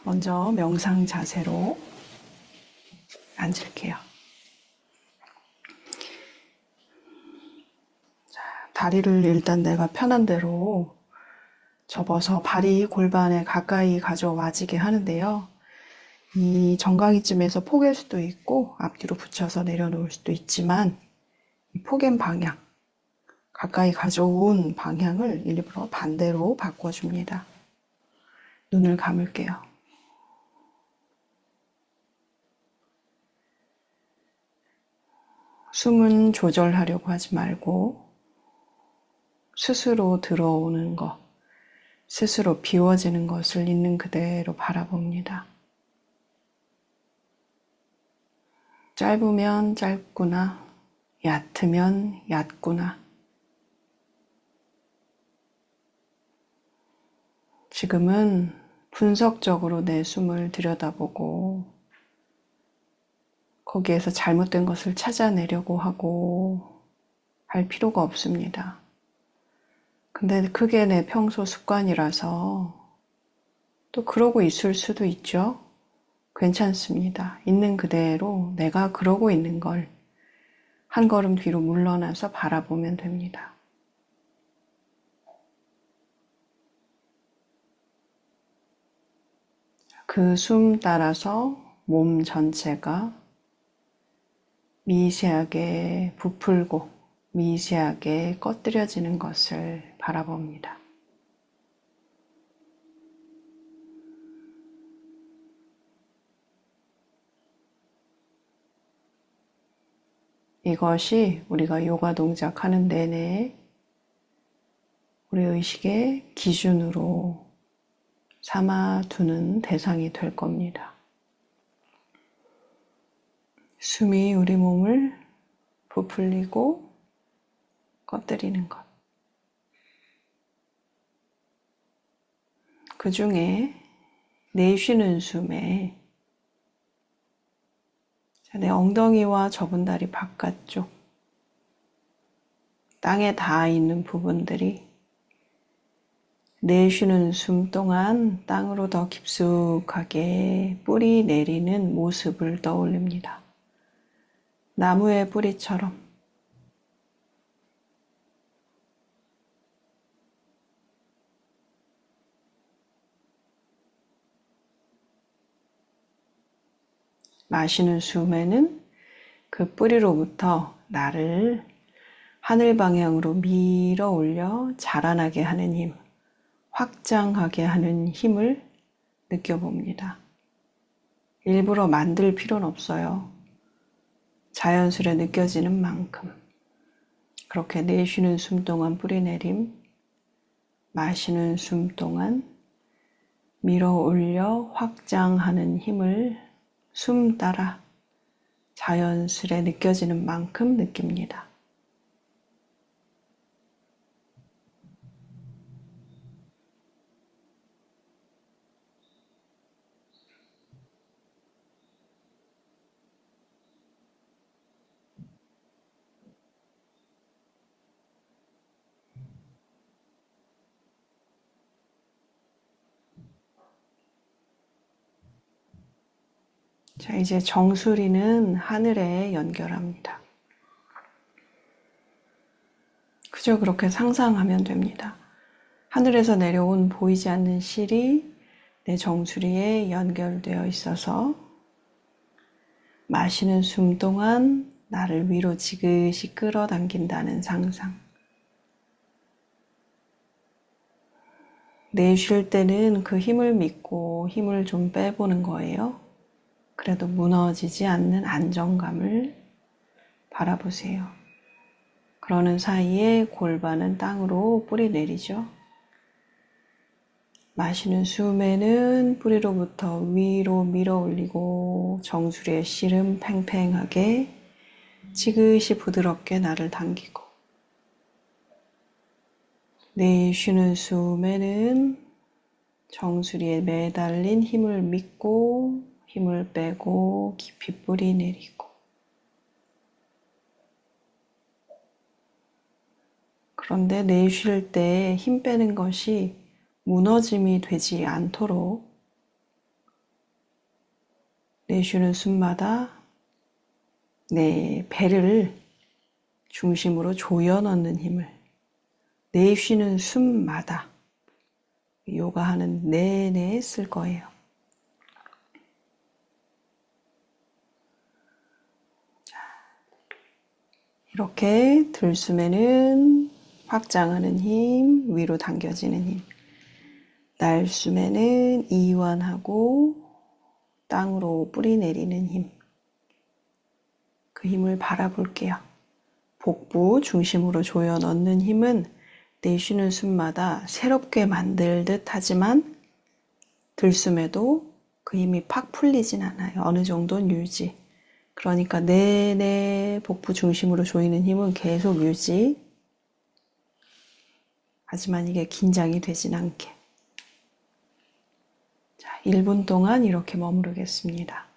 먼저 명상 자세로 앉을게요. 다리를 일단 내가 편한 대로 접어서 발이 골반에 가까이 가져와지게 하는데요. 이 정강이쯤에서 포갤 수도 있고 앞뒤로 붙여서 내려놓을 수도 있지만 이 포갠 방향, 가까이 가져온 방향을 일부러 반대로 바꿔줍니다. 눈을 감을게요. 숨은 조절하려고 하지 말고 스스로 들어오는 것, 스스로 비워지는 것을 있는 그대로 바라봅니다. 짧으면 짧구나, 얕으면 얕구나. 지금은 분석적으로 내 숨을 들여다보고 거기에서 잘못된 것을 찾아내려고 하고 할 필요가 없습니다. 근데 그게 내 평소 습관이라서 또 그러고 있을 수도 있죠. 괜찮습니다. 있는 그대로 내가 그러고 있는 걸 한 걸음 뒤로 물러나서 바라보면 됩니다. 그 숨 따라서 몸 전체가 미세하게 부풀고 미세하게 꺼뜨려지는 것을 바라봅니다. 이것이 우리가 요가 동작 하는 내내 우리 의식의 기준으로 삼아두는 대상이 될 겁니다. 숨이 우리 몸을 부풀리고 꺼뜨리는 것. 그 중에 내쉬는 숨에 내 엉덩이와 접은 다리 바깥쪽, 땅에 닿아 있는 부분들이 내쉬는 숨 동안 땅으로 더 깊숙하게 뿌리 내리는 모습을 떠올립니다. 나무의 뿌리처럼 마시는 숨에는 그 뿌리로부터 나를 하늘 방향으로 밀어 올려 자라나게 하는 힘, 확장하게 하는 힘을 느껴봅니다. 일부러 만들 필요는 없어요. 자연스레 느껴지는 만큼 그렇게 내쉬는 숨 동안 뿌리내림, 마시는 숨 동안 밀어 올려 확장하는 힘을 숨 따라 자연스레 느껴지는 만큼 느낍니다. 자, 이제 정수리는 하늘에 연결합니다. 그저 그렇게 상상하면 됩니다. 하늘에서 내려온 보이지 않는 실이 내 정수리에 연결되어 있어서 마시는 숨 동안 나를 위로 지그시 끌어당긴다는 상상. 내쉴 때는 그 힘을 믿고 힘을 좀 빼보는 거예요. 그래도 무너지지 않는 안정감을 바라보세요. 그러는 사이에 골반은 땅으로 뿌리 내리죠. 마시는 숨에는 뿌리로부터 위로 밀어 올리고 정수리의 씨름 팽팽하게 지그시 부드럽게 나를 당기고, 내쉬는 숨에는 정수리에 매달린 힘을 믿고 힘을 빼고 깊이 뿌리 내리고, 그런데 내쉴 때 힘 빼는 것이 무너짐이 되지 않도록 내쉬는 숨마다 내 배를 중심으로 조여 넣는 힘을 내쉬는 숨마다 요가하는 내내 쓸 거예요. 이렇게 들숨에는 확장하는 힘, 위로 당겨지는 힘, 날숨에는 이완하고 땅으로 뿌리 내리는 힘, 그 힘을 바라볼게요. 복부 중심으로 조여 넣는 힘은 내쉬는 숨마다 새롭게 만들듯 하지만 들숨에도 그 힘이 팍 풀리진 않아요. 어느 정도는 유지. 그러니까 내내 복부 중심으로 조이는 힘은 계속 유지. 하지만 이게 긴장이 되진 않게. 자, 1분 동안 이렇게 머무르겠습니다.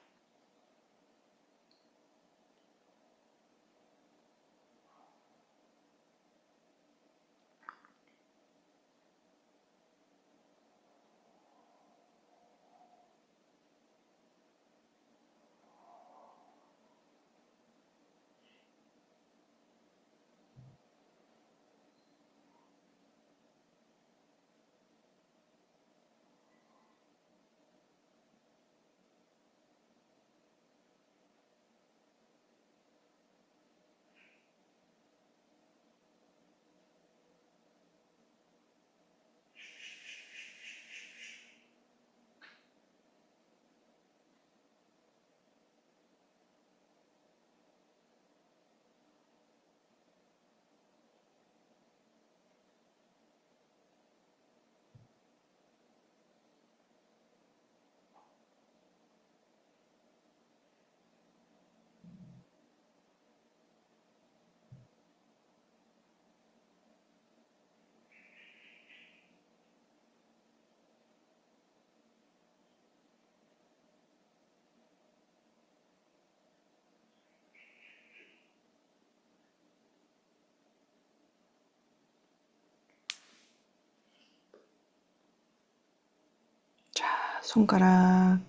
자, 손가락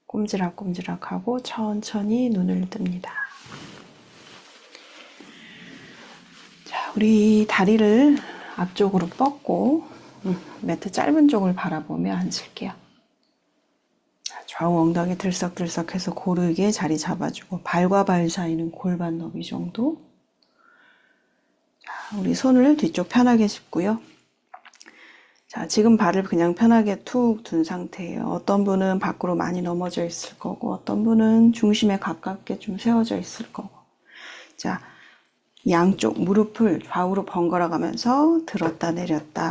꼼지락꼼지락하고 천천히 눈을 뜹니다. 자, 우리 다리를 앞쪽으로 뻗고 매트 짧은 쪽을 바라보며 앉을게요. 좌우 엉덩이 들썩들썩해서 고르게 자리 잡아주고 발과 발 사이는 골반 너비 정도. 자, 우리 손을 뒤쪽 편하게 짚고요. 자, 지금 발을 그냥 편하게 툭 둔 상태예요. 어떤 분은 밖으로 많이 넘어져 있을 거고 어떤 분은 중심에 가깝게 좀 세워져 있을 거고. 자, 양쪽 무릎을 좌우로 번갈아 가면서 들었다 내렸다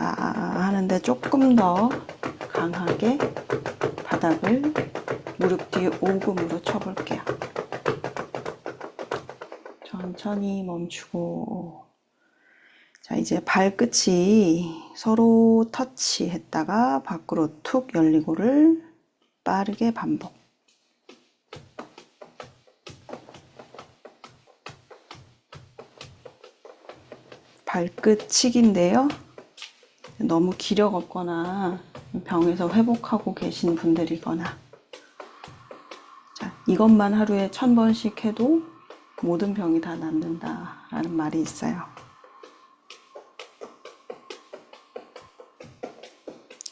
하는데 조금 더 강하게 바닥을 무릎 뒤에 오금으로 쳐볼게요. 천천히 멈추고. 자, 이제 발끝이 서로 터치했다가 밖으로 툭 열리고를 빠르게 반복. 발끝 치기인데요. 너무 기력 없거나 병에서 회복하고 계신 분들이거나, 자, 이것만 하루에 1000번씩 해도 모든 병이 다 낫는다라는 말이 있어요.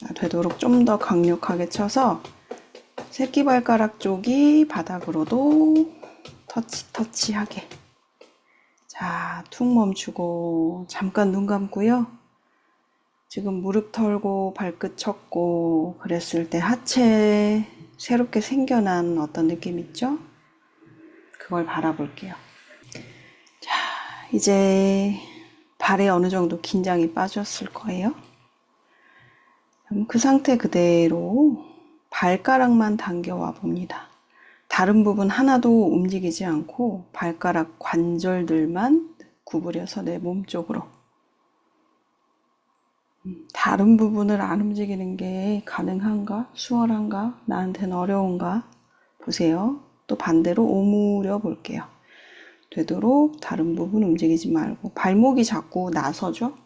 자, 되도록 좀 더 강력하게 쳐서 새끼발가락 쪽이 바닥으로도 터치하게. 자, 툭 멈추고 잠깐 눈 감고요. 지금 무릎 털고 발끝 쳤고 그랬을 때 하체에 새롭게 생겨난 어떤 느낌 있죠? 그걸 바라볼게요. 자, 이제 발에 어느 정도 긴장이 빠졌을 거예요. 그럼 그 상태 그대로 발가락만 당겨와 봅니다. 다른 부분 하나도 움직이지 않고 발가락 관절들만 구부려서 내 몸 쪽으로. 다른 부분을 안 움직이는 게 가능한가? 수월한가? 나한테는 어려운가? 보세요. 또 반대로 오므려 볼게요. 되도록 다른 부분 움직이지 말고 발목이 자꾸 나서죠?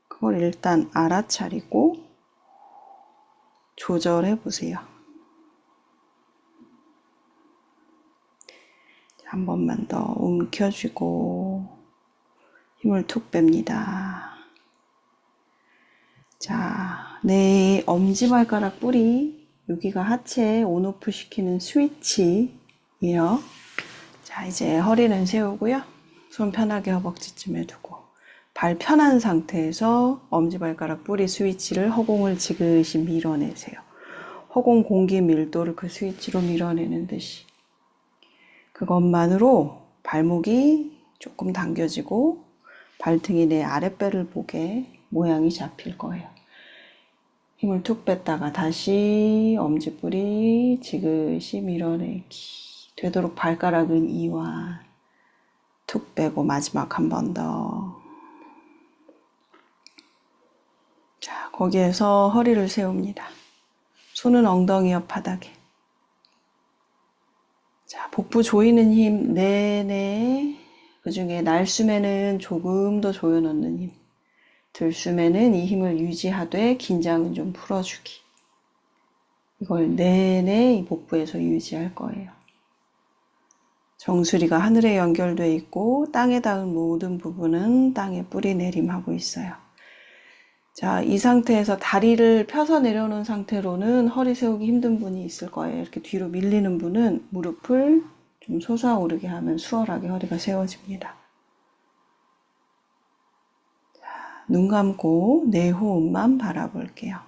그걸 일단 알아차리고 조절해 보세요. 한 번만 더 움켜쥐고 힘을 툭 뺍니다. 자, 내 엄지발가락 뿌리, 여기가 하체 온오프 시키는 스위치예요. 자, 이제 허리는 세우고요. 손 편하게 허벅지쯤에 두고 발 편한 상태에서 엄지발가락 뿌리 스위치를 허공을 지그시 밀어내세요. 허공 공기 밀도를 그 스위치로 밀어내는 듯이. 그것만으로 발목이 조금 당겨지고 발등이 내 아랫배를 보게 모양이 잡힐 거예요. 힘을 툭 뺐다가 다시 엄지뿌리 지그시 밀어내기. 되도록 발가락은 이완. 툭 빼고 마지막 한 번 더. 자, 거기에서 허리를 세웁니다. 손은 엉덩이 옆 바닥에. 자, 복부 조이는 힘 내내. 그 중에 날숨에는 조금 더 조여넣는 힘. 들숨에는 이 힘을 유지하되 긴장은 좀 풀어주기. 이걸 내내 이 복부에서 유지할 거예요. 정수리가 하늘에 연결돼 있고 땅에 닿은 모든 부분은 땅에 뿌리 내림하고 있어요. 자, 이 상태에서 다리를 펴서 내려놓은 상태로는 허리 세우기 힘든 분이 있을 거예요. 이렇게 뒤로 밀리는 분은 무릎을 좀 솟아오르게 하면 수월하게 허리가 세워집니다. 자, 눈 감고 내 호흡만 바라볼게요.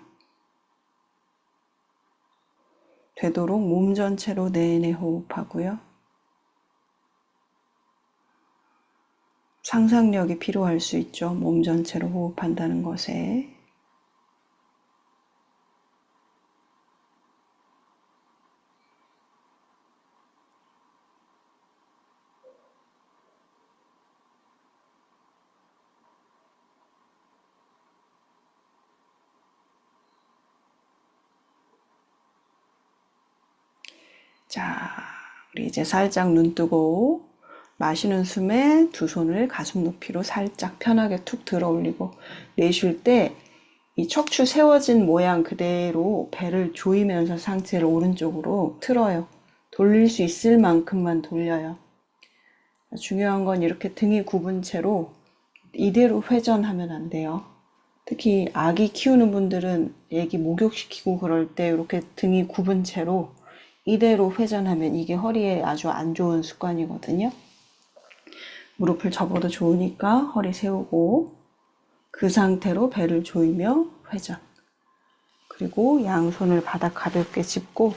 되도록 몸 전체로 내내 호흡하고요. 상상력이 필요할 수 있죠. 몸 전체로 호흡한다는 것에. 자, 우리 이제 살짝 눈 뜨고 마시는 숨에 두 손을 가슴 높이로 살짝 편하게 툭 들어 올리고 내쉴 때 이 척추 세워진 모양 그대로 배를 조이면서 상체를 오른쪽으로 틀어요. 돌릴 수 있을 만큼만 돌려요. 중요한 건 이렇게 등이 굽은 채로 이대로 회전하면 안 돼요. 특히 아기 키우는 분들은 애기 목욕시키고 그럴 때 이렇게 등이 굽은 채로 이대로 회전하면 이게 허리에 아주 안 좋은 습관이거든요. 무릎을 접어도 좋으니까 허리 세우고 그 상태로 배를 조이며 회전. 그리고 양손을 바닥 가볍게 짚고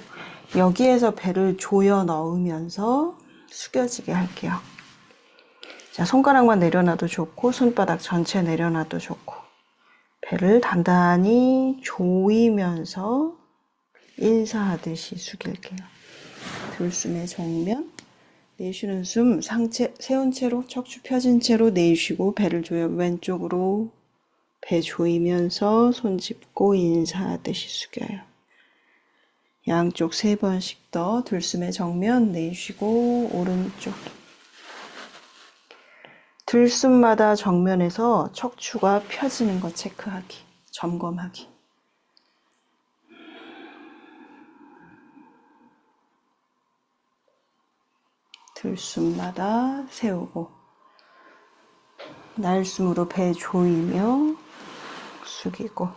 여기에서 배를 조여 넣으면서 숙여지게 할게요. 자, 손가락만 내려놔도 좋고 손바닥 전체 내려놔도 좋고 배를 단단히 조이면서 인사하듯이 숙일게요. 들숨의 정면, 내쉬는 숨 상체 세운 채로 척추 펴진 채로 내쉬고 배를 조여 왼쪽으로 배 조이면서 손 짚고 인사하듯이 숙여요. 양쪽 3번씩 더 들숨의 정면 내쉬고 오른쪽 들숨마다 정면에서 척추가 펴지는 거 체크하기, 점검하기. 들숨마다 세우고 날숨으로 배 조이며 숙이고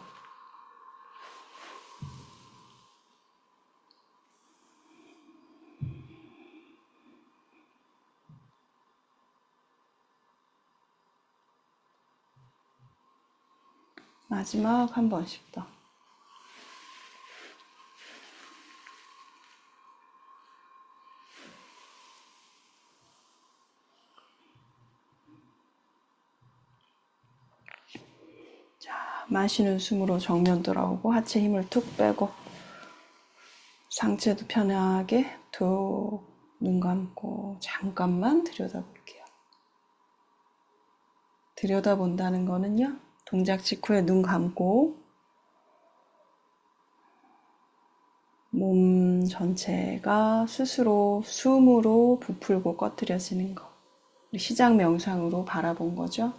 마지막 한 번씩 더. 자, 마시는 숨으로 정면 돌아오고 하체 힘을 툭 빼고 상체도 편하게 툭 눈 감고 잠깐만 들여다볼게요. 들여다본다는 거는요. 동작 직후에 눈 감고 몸 전체가 스스로 숨으로 부풀고 꺼트려지는 거. 시작 명상으로 바라본 거죠.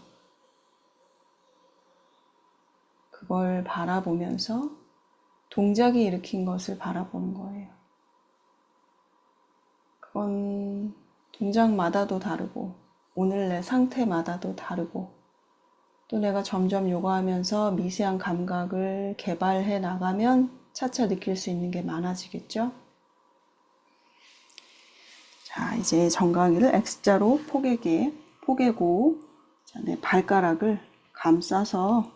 그걸 바라보면서 동작이 일으킨 것을 바라보는 거예요. 그건 동작마다도 다르고 오늘 내 상태마다도 다르고 또 내가 점점 요가하면서 미세한 감각을 개발해 나가면 차차 느낄 수 있는 게 많아지겠죠? 자, 이제 정강이를 X자로 포개고 자, 내 발가락을 감싸서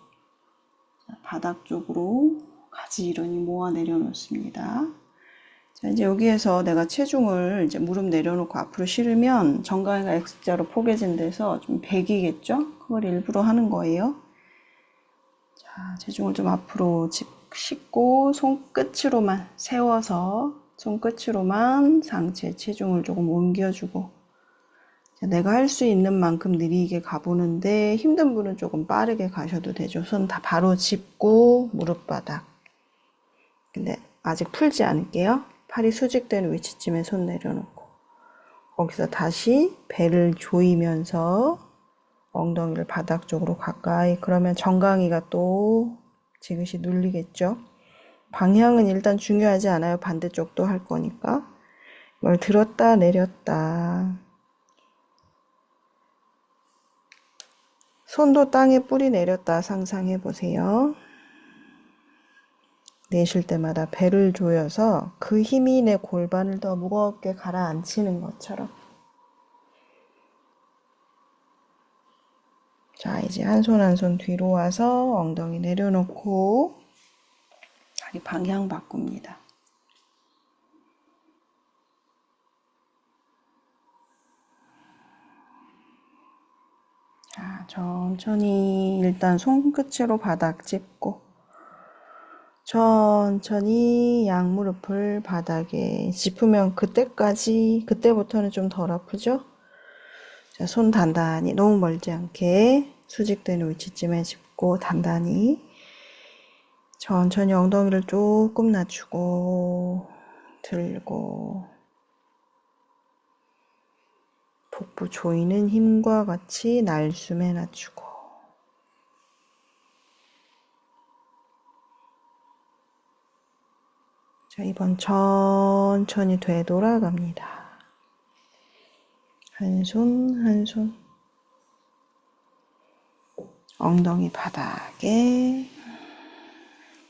바닥 쪽으로 가지런히 모아 내려놓습니다. 자, 이제 여기에서 내가 체중을 이제 무릎 내려놓고 앞으로 실으면 정강이가 X자로 포개진 데서 좀 베기겠죠? 그걸 일부러 하는 거예요. 자, 체중을 좀 앞으로 싣고 손끝으로만 세워서 손끝으로만 상체 체중을 조금 옮겨주고 내가 할 수 있는 만큼 느리게 가보는데 힘든 분은 조금 빠르게 가셔도 되죠. 손 다 바로 짚고 무릎 바닥. 근데 아직 풀지 않을게요. 팔이 수직되는 위치쯤에 손 내려놓고 거기서 다시 배를 조이면서 엉덩이를 바닥 쪽으로 가까이. 그러면 정강이가 또 지그시 눌리겠죠. 방향은 일단 중요하지 않아요. 반대쪽도 할 거니까. 이걸 들었다 내렸다. 손도 땅에 뿌리 내렸다 상상해 보세요. 내쉴 때마다 배를 조여서 그 힘이 내 골반을 더 무겁게 가라앉히는 것처럼. 자, 이제 한 손 한 손 뒤로 와서 엉덩이 내려놓고 다리 방향 바꿉니다. 자, 천천히 일단 손끝으로 바닥 짚고 천천히 양무릎을 바닥에 짚으면 그때부터는 좀 덜 아프죠? 자, 손 단단히 너무 멀지 않게 수직되는 위치쯤에 짚고 단단히 천천히 엉덩이를 조금 낮추고 들고 복부 조이는 힘과 같이 날숨에 낮추고 자, 이번 천천히 되돌아갑니다. 한 손 한 손 엉덩이 바닥에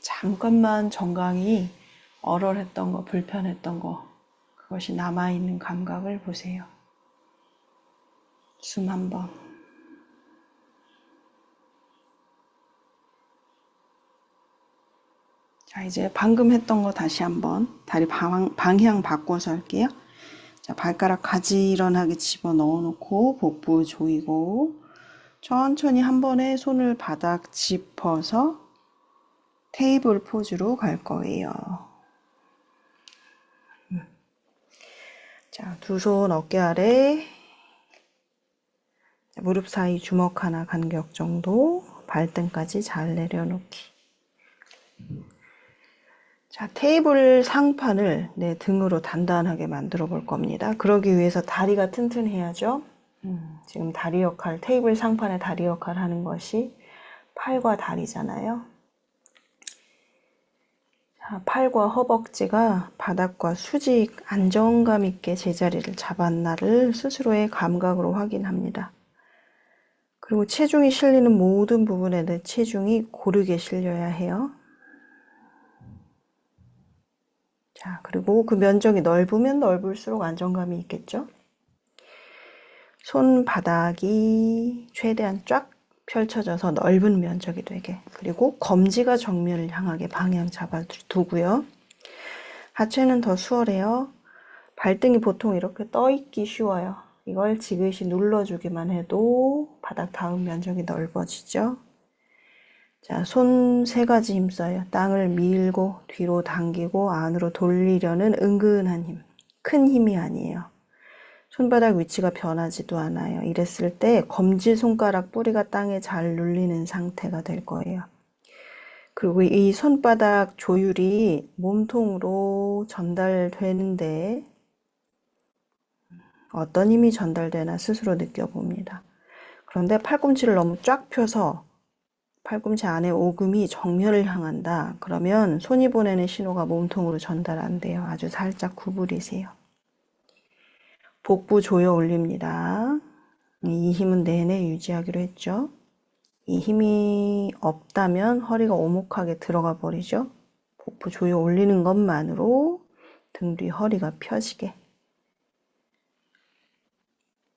잠깐만 정강이 얼얼했던 거 불편했던 거 그것이 남아있는 감각을 보세요. 숨 한 번. 자, 이제 방금 했던 거 다시 한번 다리 방향 바꿔서 할게요. 자, 발가락 가지런하게 집어 넣어놓고 복부 조이고 천천히 한 번에 손을 바닥 짚어서 테이블 포즈로 갈 거예요. 자, 두 손 어깨 아래 무릎 사이 주먹 하나 간격 정도 발등까지 잘 내려놓기. 자, 테이블 상판을 내 등으로 단단하게 만들어 볼 겁니다. 그러기 위해서 다리가 튼튼해야죠. 지금 다리 역할, 테이블 상판의 다리 역할 하는 것이 팔과 다리잖아요. 자, 팔과 허벅지가 바닥과 수직 안정감 있게 제자리를 잡았나를 스스로의 감각으로 확인합니다. 그리고 체중이 실리는 모든 부분에 내 체중이 고르게 실려야 해요. 자, 그리고 그 면적이 넓으면 넓을수록 안정감이 있겠죠. 손바닥이 최대한 쫙 펼쳐져서 넓은 면적이 되게. 그리고 검지가 정면을 향하게 방향 잡아두고요. 하체는 더 수월해요. 발등이 보통 이렇게 떠있기 쉬워요. 이걸 지그시 눌러주기만 해도 바닥 닿은 면적이 넓어지죠. 자, 손 세 가지 힘써요. 땅을 밀고 뒤로 당기고 안으로 돌리려는 은근한 힘. 큰 힘이 아니에요. 손바닥 위치가 변하지도 않아요. 이랬을 때 검지손가락 뿌리가 땅에 잘 눌리는 상태가 될 거예요. 그리고 이 손바닥 조율이 몸통으로 전달되는데 어떤 힘이 전달되나 스스로 느껴봅니다. 그런데 팔꿈치를 너무 쫙 펴서 팔꿈치 안에 오금이 정면을 향한다. 그러면 손이 보내는 신호가 몸통으로 전달 안 돼요. 아주 살짝 구부리세요. 복부 조여 올립니다. 이 힘은 내내 유지하기로 했죠. 이 힘이 없다면 허리가 오목하게 들어가 버리죠. 복부 조여 올리는 것만으로 등 뒤 허리가 펴지게.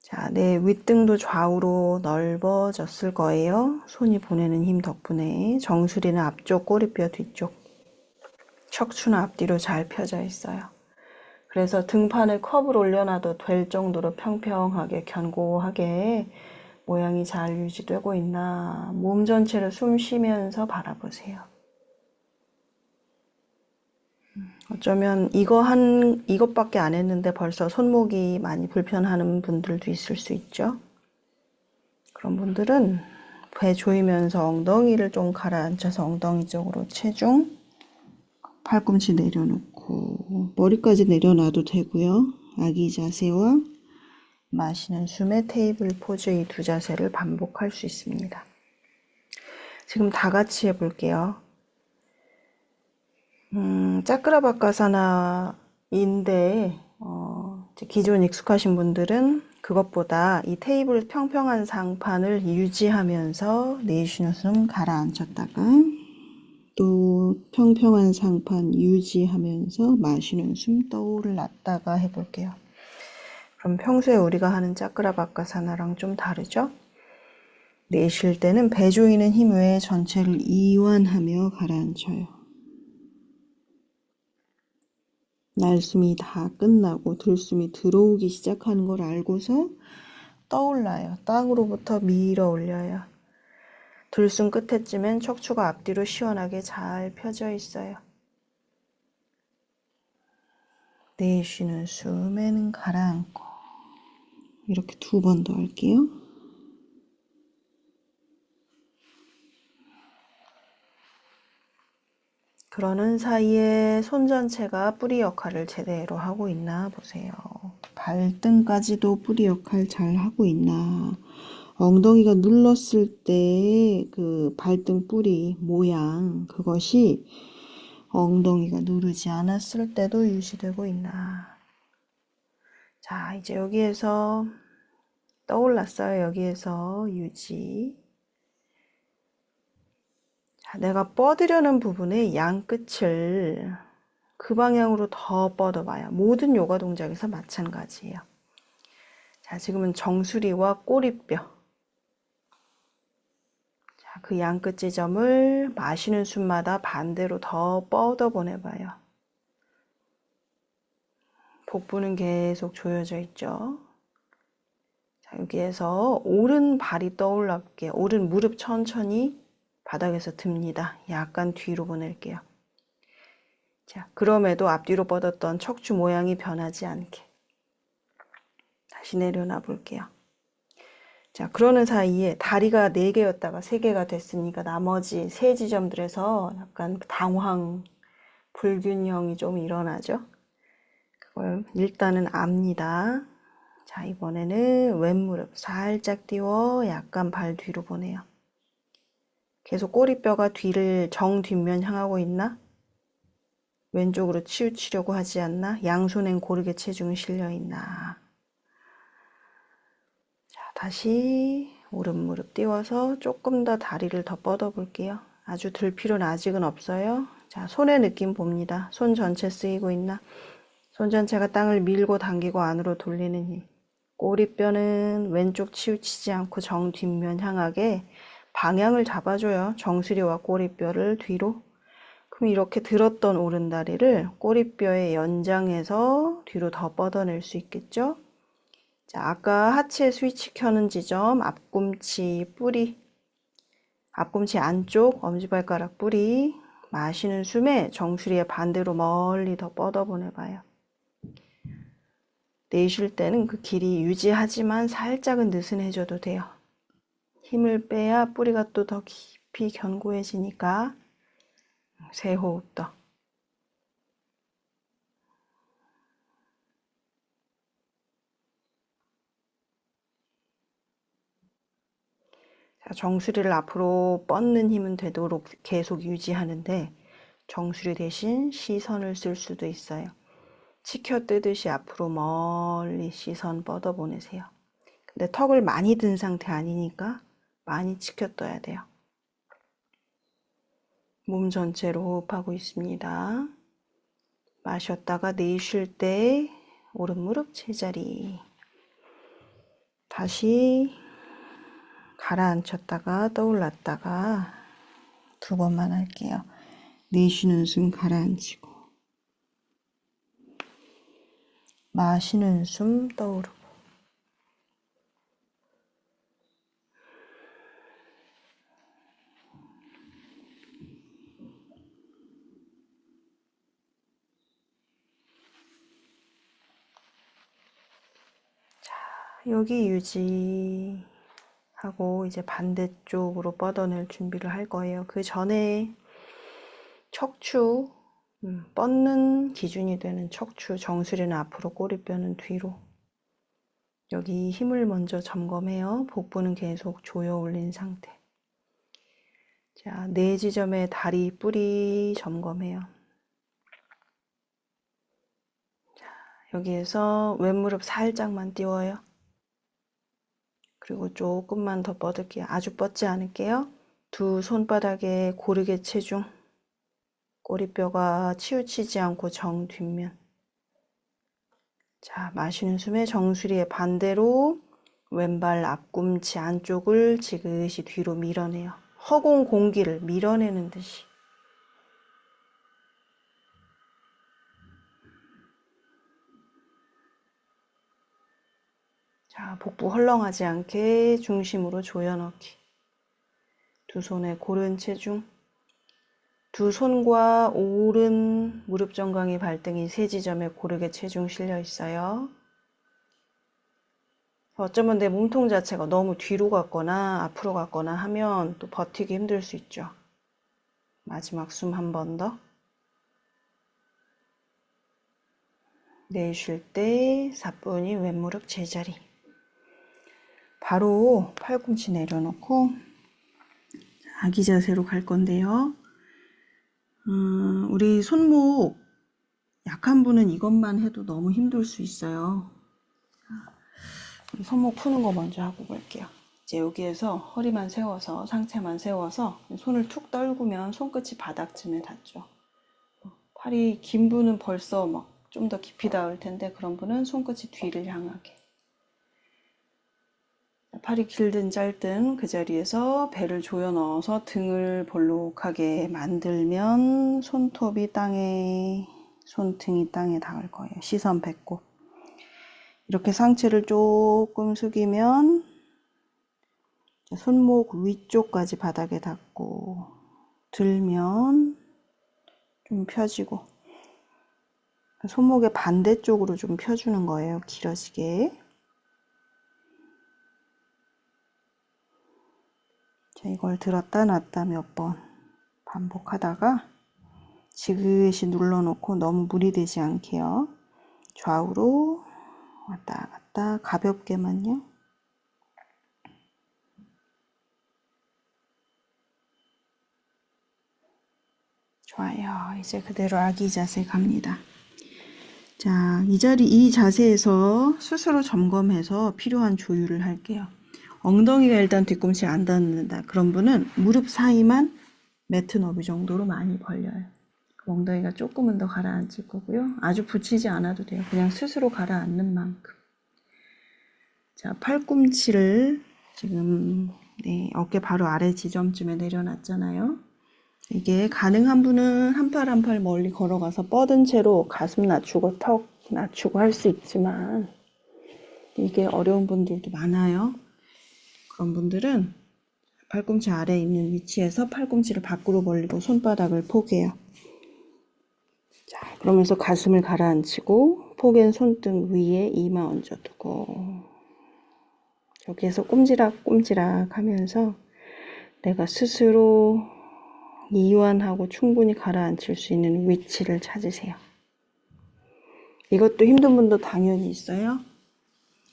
자, 내 윗등도 좌우로 넓어졌을 거예요. 손이 보내는 힘 덕분에. 정수리는 앞쪽, 꼬리뼈 뒤쪽. 척추는 앞뒤로 잘 펴져 있어요. 그래서 등판을 컵을 올려놔도 될 정도로 평평하게 견고하게 모양이 잘 유지되고 있나 몸 전체를 숨 쉬면서 바라보세요. 어쩌면 이것밖에 안 했는데 벌써 손목이 많이 불편하는 분들도 있을 수 있죠. 그런 분들은 배 조이면서 엉덩이를 좀 가라앉혀서 엉덩이 쪽으로 체중, 팔꿈치 내려놓고 머리까지 내려놔도 되고요. 아기 자세와 마시는 숨의 테이블 포즈 이 두 자세를 반복할 수 있습니다. 지금 다 같이 해볼게요. 짜크라바카사나인데 기존 익숙하신 분들은 그것보다 이 테이블 평평한 상판을 유지하면서 내쉬는 숨 가라앉혔다가 또 평평한 상판 유지하면서 마시는 숨 떠올랐다가 해볼게요. 그럼 평소에 우리가 하는 짜크라바카사나랑 좀 다르죠? 내쉴 때는 배 조이는 힘 외에 전체를 이완하며 가라앉혀요. 날숨이 다 끝나고 들숨이 들어오기 시작하는 걸 알고서 떠올라요. 땅으로부터 밀어 올려요. 들숨 끝에쯤엔 척추가 앞뒤로 시원하게 잘 펴져 있어요. 내쉬는 숨에는 가라앉고 이렇게 2번 더 할게요. 그러는 사이에 손 전체가 뿌리 역할을 제대로 하고 있나 보세요. 발등까지도 뿌리 역할 잘 하고 있나. 엉덩이가 눌렀을 때 그 발등 뿌리 모양 그것이 엉덩이가 누르지 않았을 때도 유지되고 있나. 자, 이제 여기에서 떠올랐어요. 여기에서 유지. 자, 내가 뻗으려는 부분의 양 끝을 그 방향으로 더 뻗어봐요. 모든 요가 동작에서 마찬가지예요. 자, 지금은 정수리와 꼬리뼈. 자, 그 양 끝 지점을 마시는 숨마다 반대로 더 뻗어 보내봐요. 복부는 계속 조여져 있죠. 자, 여기에서 오른 발이 떠올라 볼게요. 오른 무릎 천천히 바닥에서 듭니다. 약간 뒤로 보낼게요. 자, 그럼에도 앞뒤로 뻗었던 척추 모양이 변하지 않게. 다시 내려놔 볼게요. 자, 그러는 사이에 다리가 4개였다가 3개가 됐으니까 나머지 3지점들에서 약간 당황, 불균형이 좀 일어나죠. 그걸 일단은 압니다. 자, 이번에는 왼무릎 살짝 띄워 약간 발 뒤로 보내요. 계속 꼬리뼈가 뒤를 정 뒷면 향하고 있나? 왼쪽으로 치우치려고 하지 않나? 양손엔 고르게 체중이 실려 있나? 자, 다시 오른 무릎 띄워서 조금 더 다리를 더 뻗어 볼게요. 아주 들 필요는 아직은 없어요. 자, 손의 느낌 봅니다. 손 전체 쓰이고 있나? 손 전체가 땅을 밀고 당기고 안으로 돌리는 힘. 꼬리뼈는 왼쪽 치우치지 않고 정 뒷면 향하게 방향을 잡아줘요. 정수리와 꼬리뼈를 뒤로. 그럼 이렇게 들었던 오른다리를 꼬리뼈의 연장해서 뒤로 더 뻗어낼 수 있겠죠? 자, 아까 하체 스위치 켜는 지점, 앞꿈치 뿌리, 앞꿈치 안쪽 엄지발가락 뿌리, 마시는 숨에 정수리의 반대로 멀리 더 뻗어 보내봐요. 내쉴 때는 그 길이 유지하지만 살짝은 느슨해져도 돼요. 힘을 빼야 뿌리가 또 더 깊이 견고해지니까 3호흡 더. 자, 정수리를 앞으로 뻗는 힘은 되도록 계속 유지하는데 정수리 대신 시선을 쓸 수도 있어요. 치켜뜨듯이 앞으로 멀리 시선 뻗어보내세요. 근데 턱을 많이 든 상태 아니니까 많이 치켜떠야 돼요. 몸 전체로 호흡하고 있습니다. 마셨다가 내쉴 때 오른 무릎 제자리. 다시 가라앉혔다가 떠올랐다가 2번만 할게요. 내쉬는 숨 가라앉히고 마시는 숨 떠오르고. 자, 여기 유지하고 이제 반대쪽으로 뻗어낼 준비를 할 거예요. 그 전에 척추, 뻗는 기준이 되는 척추, 정수리는 앞으로, 꼬리뼈는 뒤로. 여기 힘을 먼저 점검해요. 복부는 계속 조여 올린 상태. 자, 4지점의 다리, 뿌리 점검해요. 자, 여기에서 왼무릎 살짝만 띄워요. 그리고 조금만 더 뻗을게요. 아주 뻗지 않을게요. 2 손바닥에 고르게 체중. 꼬리뼈가 치우치지 않고 정 뒷면. 자, 마시는 숨에 정수리의 반대로 왼발 앞꿈치 안쪽을 지그시 뒤로 밀어내요. 허공 공기를 밀어내는 듯이. 자, 복부 헐렁하지 않게 중심으로 조여넣기. 2 손에 고른 체중. 2 손과 오른 무릎 정강이 발등이 3지점에 고르게 체중 실려 있어요. 어쩌면 내 몸통 자체가 너무 뒤로 갔거나 앞으로 갔거나 하면 또 버티기 힘들 수 있죠. 마지막 숨 한 번 더. 내쉴 때 사뿐히 왼무릎 제자리. 바로 팔꿈치 내려놓고 아기 자세로 갈 건데요. 우리 손목 약한 분은 이것만 해도 너무 힘들 수 있어요. 손목 푸는 거 먼저 하고 볼게요. 이제 여기에서 허리만 세워서 상체만 세워서 손을 툭 떨구면 손끝이 바닥쯤에 닿죠. 팔이 긴 분은 벌써 막 좀 더 깊이 닿을 텐데 그런 분은 손끝이 뒤를 향하게. 팔이 길든 짧든 그 자리에서 배를 조여 넣어서 등을 볼록하게 만들면 손톱이 땅에, 손등이 땅에 닿을 거예요. 시선 뱉고. 이렇게 상체를 조금 숙이면 손목 위쪽까지 바닥에 닿고, 들면 좀 펴지고, 손목의 반대쪽으로 좀 펴주는 거예요. 길어지게. 자, 이걸 들었다 놨다 몇 번 반복하다가 지그시 눌러놓고 너무 무리 되지 않게요. 좌우로 왔다 갔다 가볍게만요. 좋아요. 이제 그대로 아기 자세 갑니다. 자, 이 자세에서 스스로 점검해서 필요한 조율을 할게요. 엉덩이가 일단 뒤꿈치에 안 닿는다. 그런 분은 무릎 사이만 매트 너비 정도로 많이 벌려요. 엉덩이가 조금은 더 가라앉을 거고요. 아주 붙이지 않아도 돼요. 그냥 스스로 가라앉는 만큼. 자, 팔꿈치를 지금 어깨 바로 아래 지점쯤에 내려놨잖아요. 이게 가능한 분은 한 팔 한 팔 멀리 걸어가서 뻗은 채로 가슴 낮추고 턱 낮추고 할 수 있지만 이게 어려운 분들도 많아요. 그런 분들은 팔꿈치 아래에 있는 위치에서 팔꿈치를 밖으로 벌리고 손바닥을 포개요. 자, 그러면서 가슴을 가라앉히고 포갠 손등 위에 이마 얹어두고 여기에서 꼼지락꼼지락 하면서 내가 스스로 이완하고 충분히 가라앉힐 수 있는 위치를 찾으세요. 이것도 힘든 분도 당연히 있어요.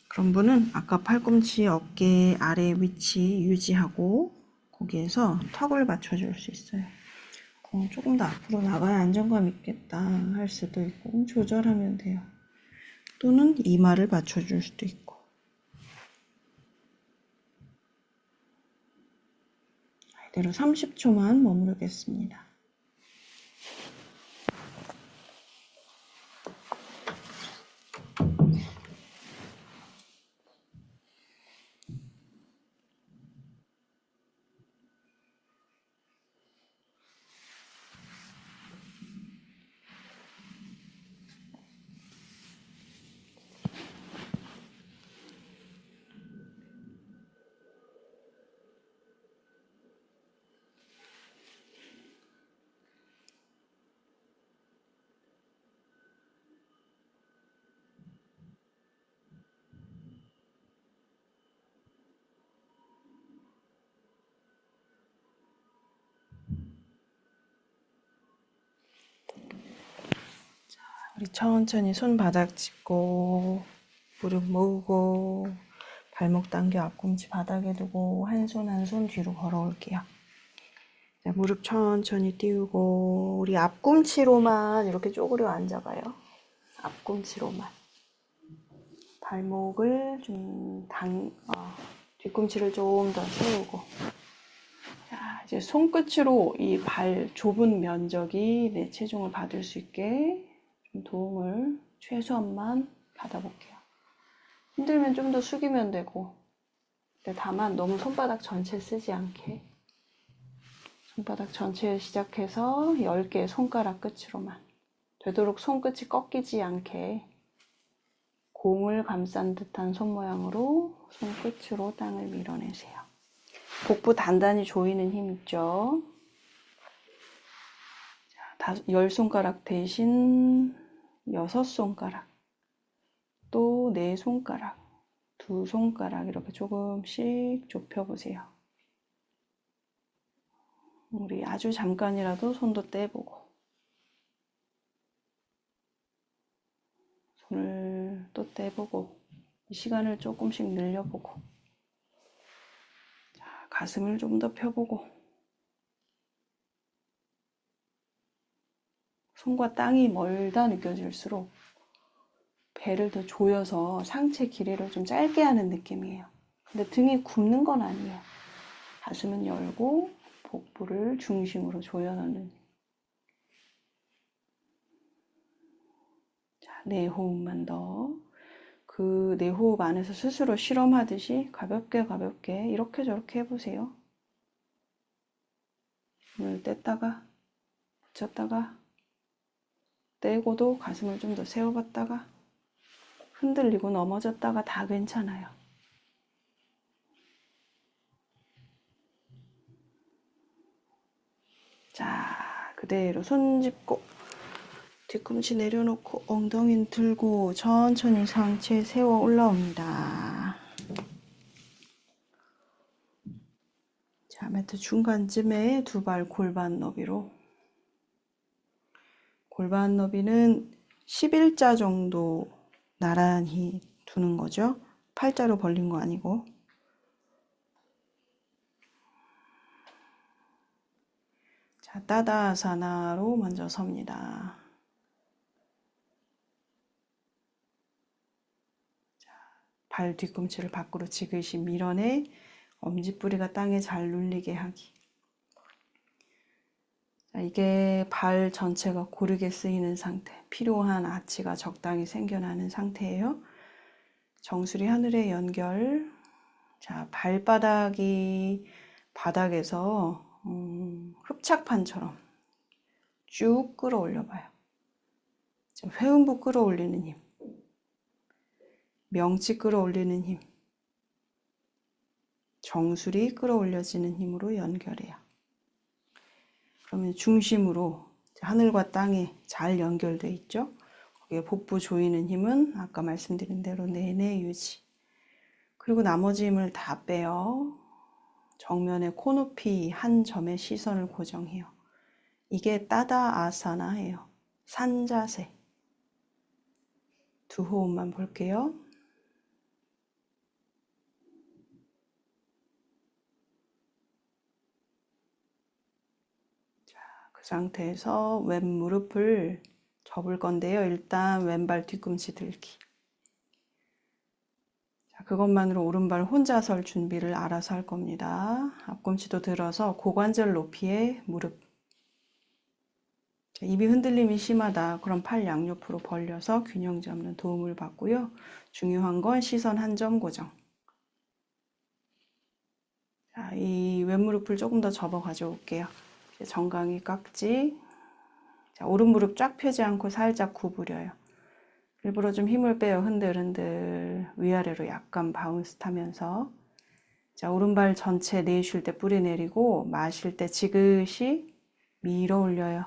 그런 분은 아까 팔꿈치 어깨 아래 위치 유지하고 거기에서 턱을 받쳐줄 수 있어요. 조금 더 앞으로 나가야 안정감 있겠다 할 수도 있고 조절하면 돼요. 또는 이마를 맞춰줄 수도 있고. 이대로 30초만 머무르겠습니다. 우리 천천히 손바닥 짚고 무릎 모으고 발목 당겨 앞꿈치 바닥에 두고 한 손 한 손 뒤로 걸어올게요. 자, 무릎 천천히 띄우고 우리 앞꿈치로만 이렇게 쪼그려 앉아봐요. 앞꿈치로만. 발목을 좀 뒤꿈치를 좀 더 세우고. 자, 이제 손끝으로 이 발 좁은 면적이 내 체중을 받을 수 있게 좀 도움을 최소한만 받아볼게요. 힘들면 좀 더 숙이면 되고, 근데 다만 너무 손바닥 전체 쓰지 않게 손바닥 전체 시작해서 10개 손가락 끝으로만 되도록 손끝이 꺾이지 않게 공을 감싼 듯한 손 모양으로 손끝으로 땅을 밀어내세요. 복부 단단히 조이는 힘 있죠? 10손가락 대신 6손가락, 또 4손가락, 2손가락 이렇게 조금씩 좁혀보세요. 우리 아주 잠깐이라도 손도 떼보고 손을 또 떼보고 이 시간을 조금씩 늘려보고 자, 가슴을 좀 더 펴보고 손과 땅이 멀다 느껴질수록 배를 더 조여서 상체 길이를 좀 짧게 하는 느낌이에요. 근데 등이 굽는 건 아니에요. 가슴은 열고 복부를 중심으로 조여넣는. 자, 4호흡만 더. 그 4호흡 안에서 스스로 실험하듯이 가볍게 이렇게 저렇게 해보세요. 손을 뗐다가 붙였다가 떼고도 가슴을 좀 더 세워봤다가 흔들리고 넘어졌다가 다 괜찮아요. 자, 그대로 손 짚고 뒤꿈치 내려놓고 엉덩이 들고 천천히 상체 세워 올라옵니다. 자, 매트 중간쯤에 두 발 골반 너비로. 골반 너비는 11자 정도 나란히 두는 거죠. 팔자로 벌린 거 아니고. 자, 따다아사나로 먼저 섭니다. 자, 발 뒤꿈치를 밖으로 지그시 밀어내 엄지뿌리가 땅에 잘 눌리게 하기. 자, 이게 발 전체가 고르게 쓰이는 상태, 필요한 아치가 적당히 생겨나는 상태예요. 정수리 하늘의 연결. 자, 발바닥이 바닥에서 흡착판처럼 쭉 끌어올려 봐요. 회음부 끌어올리는 힘, 명치 끌어올리는 힘, 정수리 끌어올려지는 힘으로 연결해요. 그러면 중심으로 하늘과 땅에 잘 연결돼 있죠. 거기에 복부 조이는 힘은 아까 말씀드린 대로 내내 유지. 그리고 나머지 힘을 다 빼요. 정면의 코높이 한 점에 시선을 고정해요. 이게 따다아사나예요. 산자세. 2호흡만 볼게요. 그 상태에서 왼 무릎을 접을 건데요. 일단 왼발 뒤꿈치 들기. 자, 그것만으로 오른발 혼자 설 준비를 알아서 할 겁니다. 앞꿈치도 들어서 고관절 높이의 무릎. 자, 입이 흔들림이 심하다. 그럼 팔 양옆으로 벌려서 균형 잡는 도움을 받고요. 중요한 건 시선 한 점 고정. 자, 이 왼무릎을 조금 더 접어 가져올게요. 정강이 깍지. 자, 오른 무릎 쫙 펴지 않고 살짝 구부려요. 일부러 좀 힘을 빼요. 흔들흔들 위아래로 약간 바운스 타면서. 자, 오른발 전체 내쉴 때 뿌리 내리고 마실 때 지그시 밀어 올려요.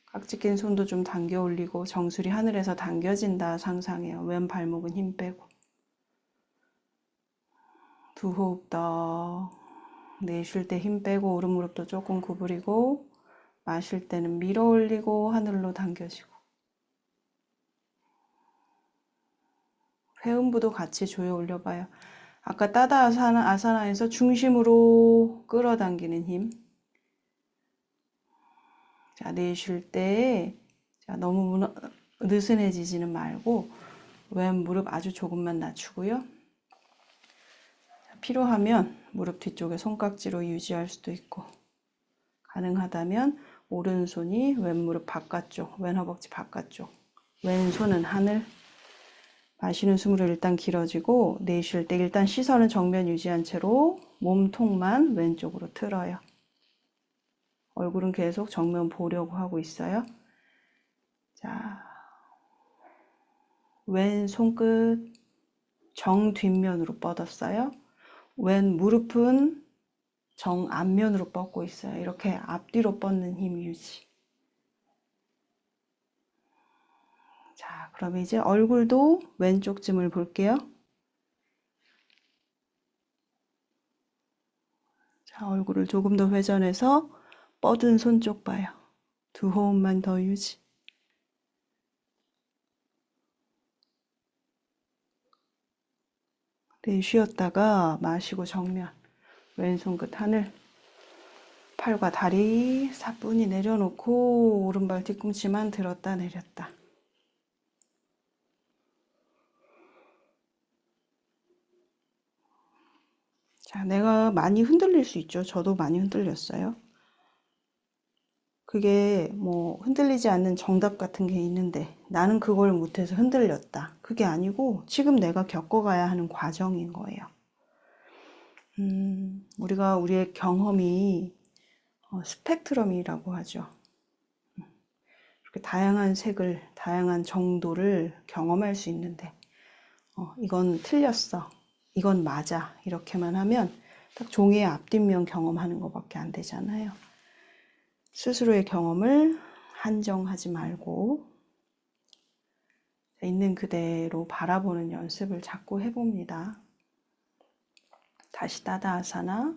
깍지 낀 손도 좀 당겨 올리고 정수리 하늘에서 당겨진다 상상해요. 왼 발목은 힘 빼고. 두 호흡 더. 내쉴 때 힘 빼고 오른 무릎도 조금 구부리고 마실 때는 밀어 올리고 하늘로 당겨지고. 회음부도 같이 조여 올려봐요. 아까 따다 아사나에서 중심으로 끌어당기는 힘. 자, 내쉴 때 자, 너무 느슨해지지는 말고 왼 무릎 아주 조금만 낮추고요. 자, 필요하면 무릎 뒤쪽에 손깍지로 유지할 수도 있고 가능하다면 오른손이 왼 무릎 바깥쪽, 왼 허벅지 바깥쪽, 왼손은 하늘. 마시는 숨으로 일단 길어지고 내쉴 때 일단 시선은 정면 유지한 채로 몸통만 왼쪽으로 틀어요. 얼굴은 계속 정면 보려고 하고 있어요. 자, 왼 손끝 정 뒷면으로 뻗었어요. 왼 무릎은 정 앞면으로 뻗고 있어요. 이렇게 앞뒤로 뻗는 힘 유지. 자, 그럼 이제 얼굴도 왼쪽 쯤을 볼게요. 자, 얼굴을 조금 더 회전해서 뻗은 손 쪽 봐요. 두 호흡만 더 유지. 네, 쉬었다가 마시고 정면. 왼손 끝 하늘. 팔과 다리 사뿐히 내려놓고 오른발 뒤꿈치만 들었다 내렸다. 자, 내가 많이 흔들릴 수 있죠. 저도 많이 흔들렸어요. 그게 뭐 흔들리지 않는 정답 같은 게 있는데 나는 그걸 못해서 흔들렸다. 그게 아니고 지금 내가 겪어가야 하는 과정인 거예요. 우리가 우리의 경험이 스펙트럼이라고 하죠. 이렇게 다양한 색을, 다양한 정도를 경험할 수 있는데 이건 틀렸어. 이건 맞아. 이렇게만 하면 딱 종이의 앞뒷면 경험하는 것밖에 안 되잖아요. 스스로의 경험을 한정하지 말고 있는 그대로 바라보는 연습을 자꾸 해봅니다. 다시 따다아사나.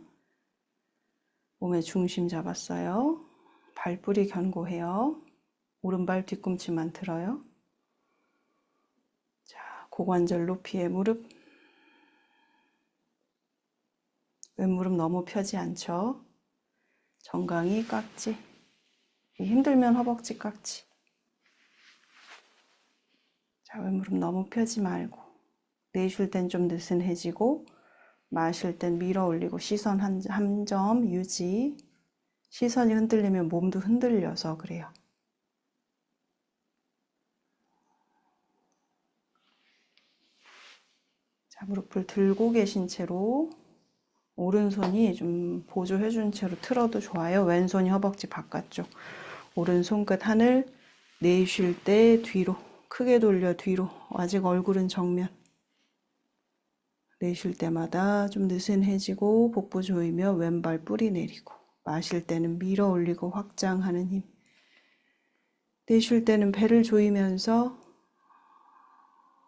몸의 중심 잡았어요. 발뿌리 견고해요. 오른발 뒤꿈치만 들어요. 자, 고관절 높이의 무릎. 왼무릎 너무 펴지 않죠. 정강이 깍지. 힘들면 허벅지 깍지. 자, 왼무릎 너무 펴지 말고 내쉴 땐 좀 느슨해지고 마실 땐 밀어 올리고 시선 한 점 유지. 시선이 흔들리면 몸도 흔들려서 그래요. 자, 무릎을 들고 계신 채로 오른손이 좀 보조해준 채로 틀어도 좋아요. 왼손이 허벅지 바깥쪽. 오른손 끝 하늘. 내쉴 때 뒤로. 크게 돌려 뒤로. 아직 얼굴은 정면. 내쉴 때마다 좀 느슨해지고 복부 조이며 왼발 뿌리 내리고. 마실 때는 밀어 올리고 확장하는 힘. 내쉴 때는 배를 조이면서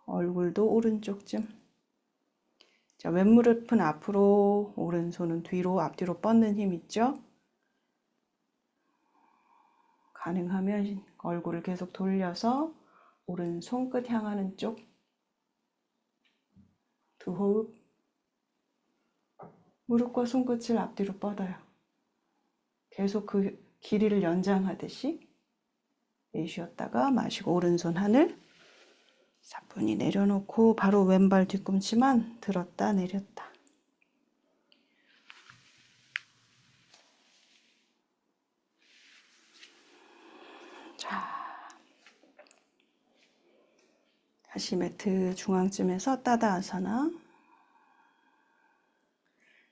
얼굴도 오른쪽쯤. 자, 왼무릎은 앞으로, 오른손은 뒤로, 앞뒤로 뻗는 힘 있죠? 가능하면 얼굴을 계속 돌려서 오른손 끝 향하는 쪽. 두 호흡. 무릎과 손끝을 앞뒤로 뻗어요. 계속 그 길이를 연장하듯이 내쉬었다가 마시고 오른손 하늘 사뿐히 내려놓고 바로 왼발 뒤꿈치만 들었다 내렸다. 자, 다시 매트 중앙쯤에서 따다아사나.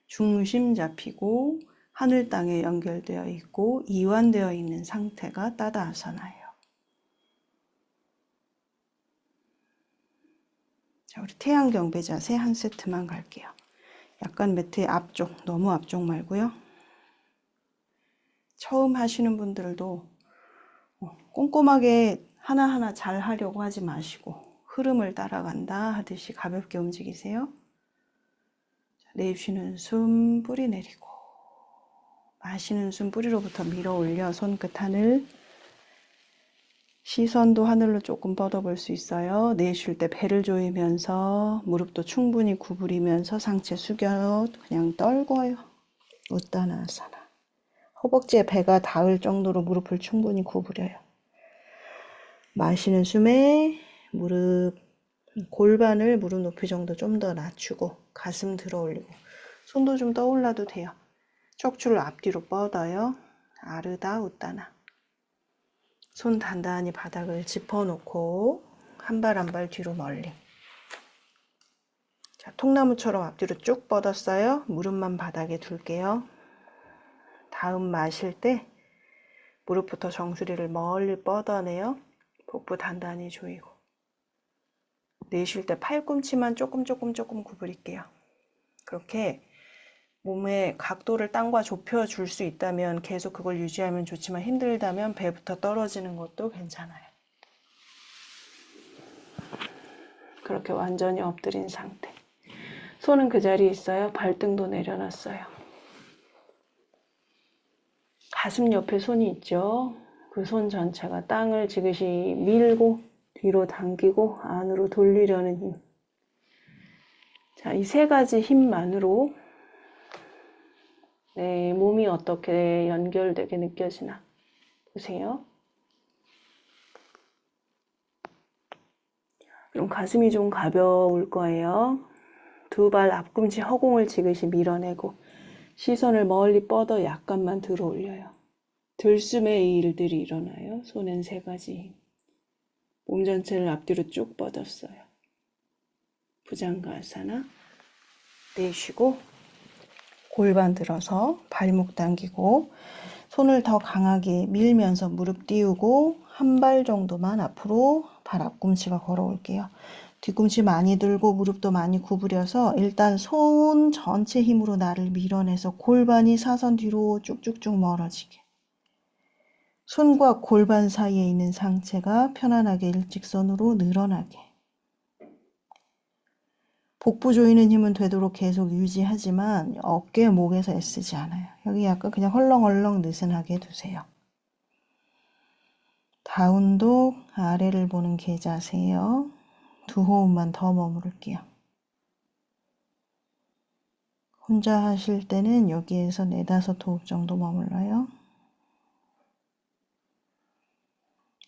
중심 잡히고 하늘 땅에 연결되어 있고 이완되어 있는 상태가 따다아사나예요. 자, 우리 태양 경배 자세 한 세트만 갈게요. 약간 매트의 앞쪽, 너무 앞쪽 말고요. 처음 하시는 분들도 꼼꼼하게 하나하나 잘 하려고 하지 마시고 흐름을 따라간다 하듯이 가볍게 움직이세요. 내쉬는 숨 뿌리 내리고 마시는 숨 뿌리로부터 밀어 올려 손끝 하늘. 시선도 하늘로 조금 뻗어볼 수 있어요. 내쉴 때 배를 조이면서 무릎도 충분히 구부리면서 상체 숙여 그냥 떨궈요. 우따나아사나. 허벅지에 배가 닿을 정도로 무릎을 충분히 구부려요. 마시는 숨에 골반을 무릎 높이 정도 좀 더 낮추고 가슴 들어 올리고 손도 좀 떠올라도 돼요. 척추를 앞뒤로 뻗어요. 아르다 우따나. 손 단단히 바닥을 짚어놓고 한 발 한 발 뒤로 멀리. 자, 통나무처럼 앞뒤로 쭉 뻗었어요. 무릎만 바닥에 둘게요. 다음 마실 때 무릎부터 정수리를 멀리 뻗어내요. 복부 단단히 조이고. 내쉴 때 팔꿈치만 조금 구부릴게요. 그렇게 몸의 각도를 땅과 좁혀줄 수 있다면 계속 그걸 유지하면 좋지만 힘들다면 배부터 떨어지는 것도 괜찮아요. 그렇게 완전히 엎드린 상태. 손은 그 자리에 있어요. 발등도 내려놨어요. 가슴 옆에 손이 있죠. 그 손 전체가 땅을 지그시 밀고 뒤로 당기고 안으로 돌리려는 힘. 자, 이 세 가지 힘만으로 내 몸이 어떻게 연결되게 느껴지나 보세요. 그럼 가슴이 좀 가벼울 거예요. 두 발 앞꿈치 허공을 지그시 밀어내고 시선을 멀리 뻗어 약간만 들어 올려요. 들숨의 일들이 일어나요. 손엔 세 가지 힘. 몸 전체를 앞뒤로 쭉 뻗었어요. 부장가사나. 내쉬고 골반 들어서 발목 당기고 손을 더 강하게 밀면서 무릎 띄우고 한 발 정도만 앞으로 발 앞꿈치가 걸어올게요. 뒤꿈치 많이 들고 무릎도 많이 구부려서 일단 손 전체 힘으로 나를 밀어내서 골반이 사선 뒤로 쭉쭉쭉 멀어지게. 손과 골반 사이에 있는 상체가 편안하게 일직선으로 늘어나게. 복부 조이는 힘은 되도록 계속 유지하지만 어깨, 목에서 애쓰지 않아요. 여기 약간 그냥 헐렁헐렁 느슨하게 두세요. 다운독 아래를 보는 개 자세요. 두 호흡만 더 머무를게요. 혼자 하실 때는 여기에서 4-5 호흡 정도 머물러요.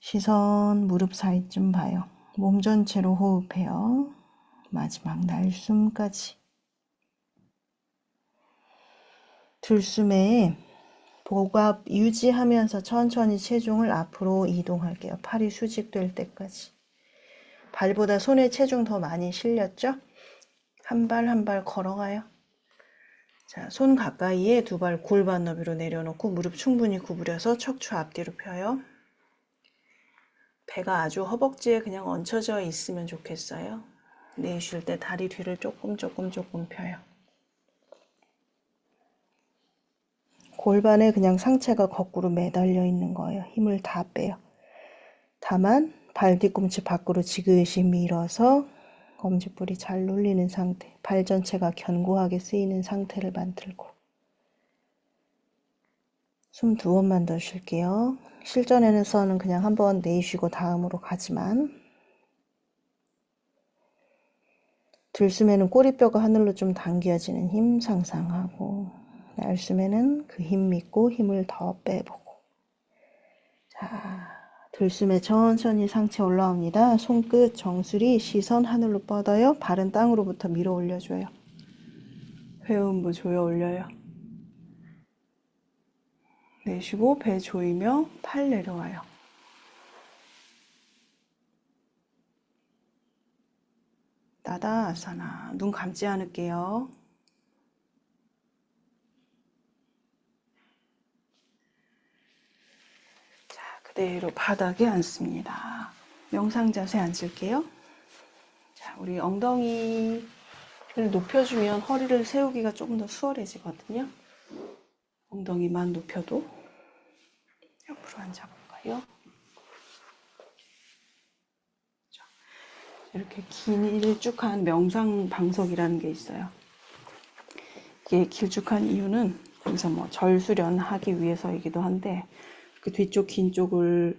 시선 무릎 사이쯤 봐요. 몸 전체로 호흡해요. 마지막 날숨까지. 들숨에 복압 유지하면서 천천히 체중을 앞으로 이동할게요. 팔이 수직될 때까지. 발보다 손에 체중 더 많이 실렸죠? 한 발 한 발 걸어가요. 자, 손 가까이에 두 발 골반 너비로 내려놓고 무릎 충분히 구부려서 척추 앞뒤로 펴요. 배가 아주 허벅지에 그냥 얹혀져 있으면 좋겠어요. 내쉴 때 다리 뒤를 조금 펴요. 골반에 그냥 상체가 거꾸로 매달려 있는 거예요. 힘을 다 빼요. 다만 발 뒤꿈치 밖으로 지그시 밀어서 검지뿔이 잘 눌리는 상태, 발 전체가 견고하게 쓰이는 상태를 만들고. 숨 2번만 더 쉴게요. 실전에서는 그냥 한번 내쉬고 다음으로 가지만 들숨에는 꼬리뼈가 하늘로 좀 당겨지는 힘 상상하고 날숨에는 그 힘 믿고 힘을 더 빼보고 들숨에 천천히 상체 올라옵니다. 손끝 정수리, 시선 하늘로 뻗어요. 발은 땅으로부터 밀어 올려줘요. 회음부 조여 올려요. 내쉬고 배 조이며 팔 내려와요. 나다아사나. 눈 감지 않을게요. 자, 그대로 바닥에 앉습니다. 명상 자세 앉을게요. 자, 우리 엉덩이를 높여주면 허리를 세우기가 조금 더 수월해지거든요. 엉덩이만 높여도. 옆으로 앉아볼까요? 이렇게 길쭉한 명상 방석이라는 게 있어요. 이게 길쭉한 이유는 여기서 뭐 절수련하기 위해서이기도 한데, 그 뒤쪽 긴 쪽을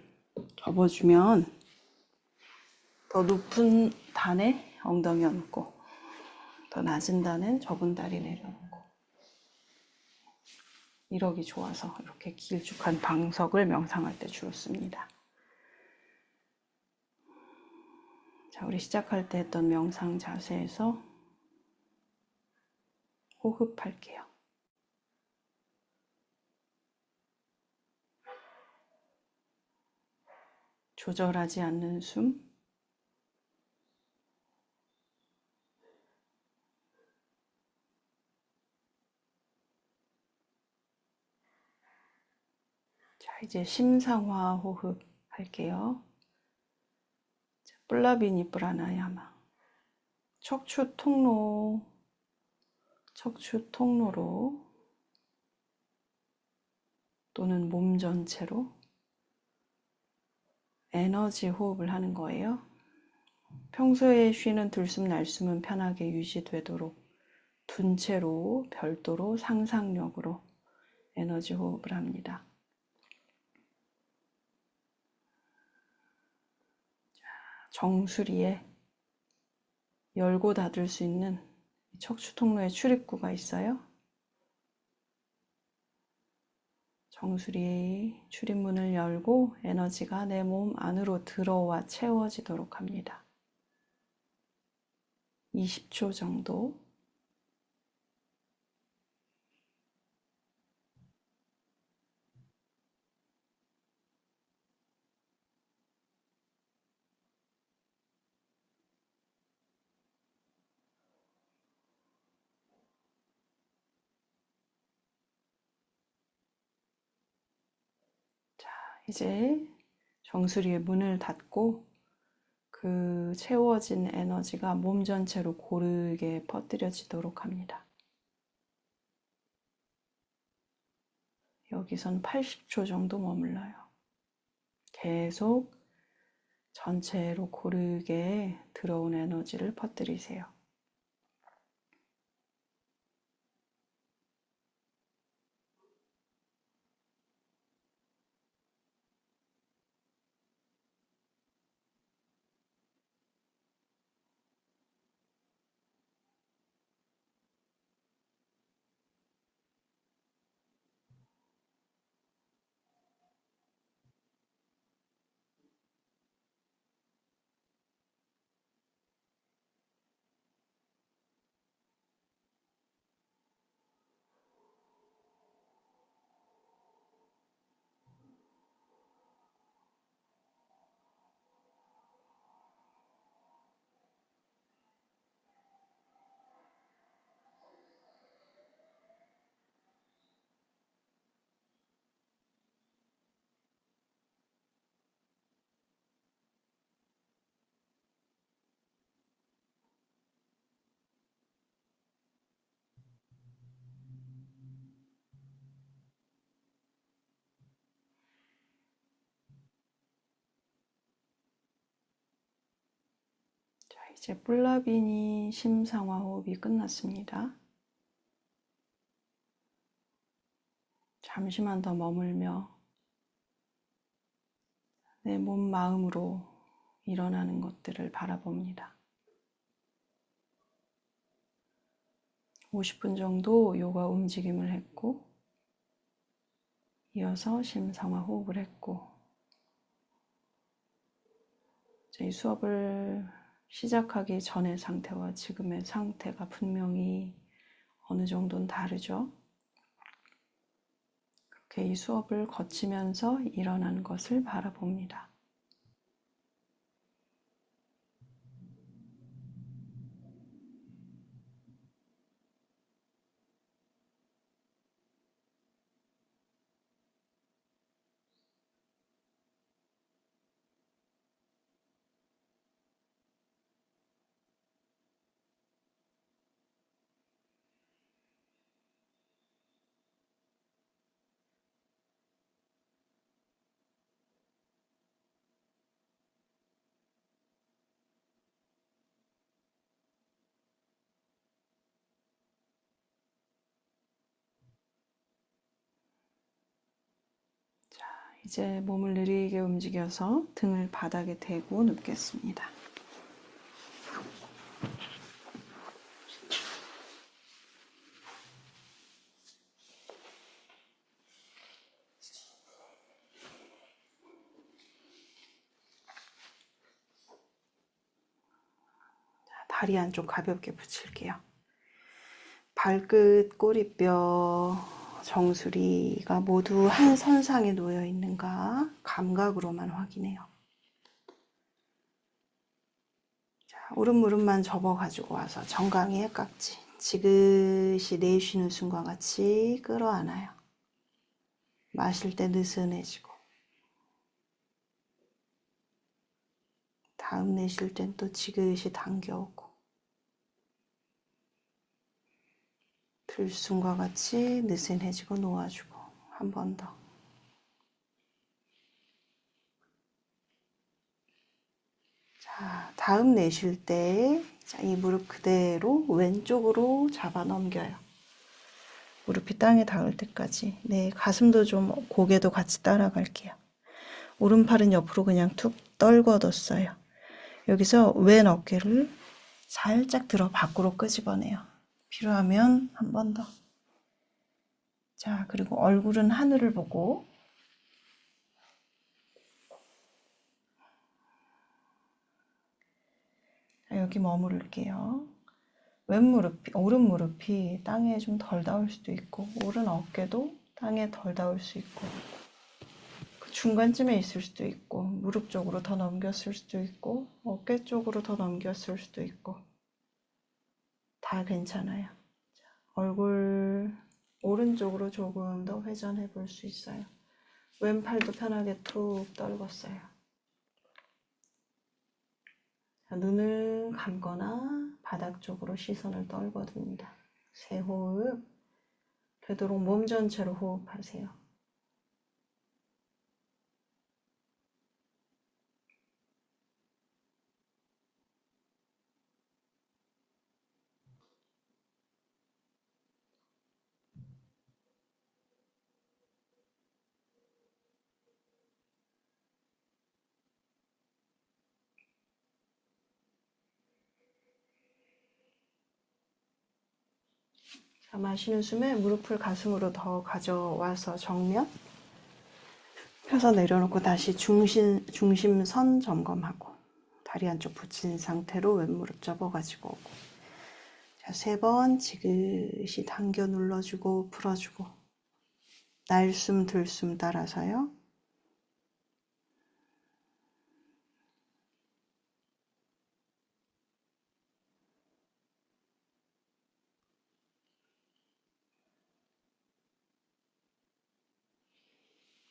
접어주면 더 높은 단에 엉덩이 얹고, 더 낮은 단엔 접은 다리 내려놓고, 이러기 좋아서 이렇게 길쭉한 방석을 명상할 때 주로 씁니다. 자, 우리 시작할 때 했던 명상 자세에서 호흡할게요. 조절하지 않는 숨. 자, 이제 심상화 호흡 할게요. 뿔라비니 프라나야마. 척추 통로로 또는 몸 전체로 에너지 호흡을 하는 거예요. 평소에 쉬는 들숨 날숨은 편하게 유지되도록 둔 채로 별도로 상상력으로 에너지 호흡을 합니다. 정수리에 열고 닫을 수 있는 척추 통로에 출입구가 있어요. 정수리 출입문을 열고 에너지가 내 몸 안으로 들어와 채워지도록 합니다. 20초 정도. 자, 이제 정수리의 문을 닫고 그 채워진 에너지가 몸 전체로 고르게 퍼뜨려지도록 합니다. 여기선 80초 정도 머물러요. 계속 전체로 고르게 들어온 에너지를 퍼뜨리세요. 자, 이제 뿔라비니 심상화 호흡이 끝났습니다. 잠시만 더 머물며 내 몸, 마음으로 일어나는 것들을 바라봅니다. 50분 정도 요가 움직임을 했고, 이어서 심상화 호흡을 했고, 이 수업을 시작하기 전의 상태와 지금의 상태가 분명히 어느 정도는 다르죠. 그렇게 이 수업을 거치면서 일어난 것을 바라봅니다. 이제 몸을 느리게 움직여서 등을 바닥에 대고 눕겠습니다. 다리 안쪽 가볍게 붙일게요. 발끝, 꼬리뼈, 정수리가 모두 한 선상에 놓여 있는가 감각으로만 확인해요. 자, 오른 무릎만 접어가지고 와서 정강이의 깍지 지그시 내쉬는 순간 같이 끌어안아요. 마실 때 느슨해지고 다음 내쉴 땐 또 지그시 당겨오고 들숨과 같이 느슨해지고 놓아주고 한 번 더. 자, 다음 내쉴 때 이 무릎 그대로 왼쪽으로 잡아 넘겨요. 무릎이 땅에 닿을 때까지. 네, 가슴도 좀 고개도 같이 따라갈게요. 오른팔은 옆으로 그냥 툭 떨궈뒀어요. 여기서 왼 어깨를 살짝 들어 밖으로 끄집어내요. 필요하면 한 번 더. 자, 그리고 얼굴은 하늘을 보고 자, 여기 머무를게요. 오른 무릎이 땅에 좀 덜 닿을 수도 있고 오른 어깨도 땅에 덜 닿을 수 있고 그 중간쯤에 있을 수도 있고 무릎 쪽으로 더 넘겼을 수도 있고 어깨 쪽으로 더 넘겼을 수도 있고 다 괜찮아요. 자, 얼굴 오른쪽으로 조금 더 회전해 볼 수 있어요. 왼팔도 편하게 툭 떨궜어요. 눈을 감거나 바닥 쪽으로 시선을 떨궈둡니다. 세 호흡, 되도록 몸 전체로 호흡하세요. 자, 마시는 숨에 무릎을 가슴으로 더 가져와서 정면 펴서 내려놓고 다시 중심선 점검하고 다리 한쪽 붙인 상태로 왼무릎 접어가지고 오고 자, 3번 지그시 당겨 눌러주고 풀어주고 날숨 들숨 따라서요.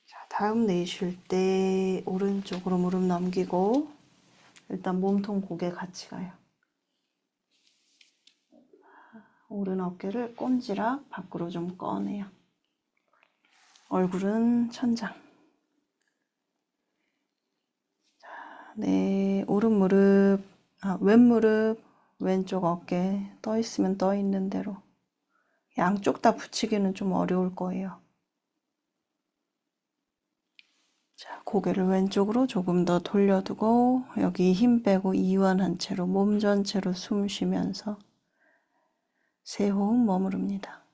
자, 다음 내쉴 때 오른쪽으로 무릎 넘기고 일단 몸통 고개 같이 가요. 오른 어깨를 꼼지락 밖으로 좀 꺼내요. 얼굴은 천장. 네, 오른 무릎, 왼 무릎, 왼쪽 어깨 떠 있으면 떠 있는 대로. 양쪽 다 붙이기는 좀 어려울 거예요. 자, 고개를 왼쪽으로 조금 더 돌려두고 여기 힘 빼고 이완한 채로 몸 전체로 숨 쉬면서 세 호흡 머무릅니다.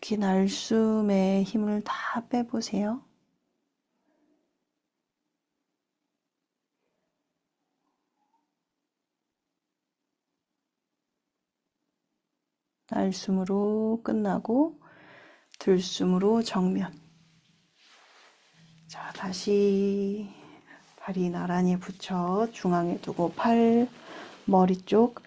특히 날숨의 힘을 다 빼보세요. 날숨으로 끝나고 들숨으로 정면. 자, 다시 다리 나란히 붙여 중앙에 두고 팔, 머리 쪽,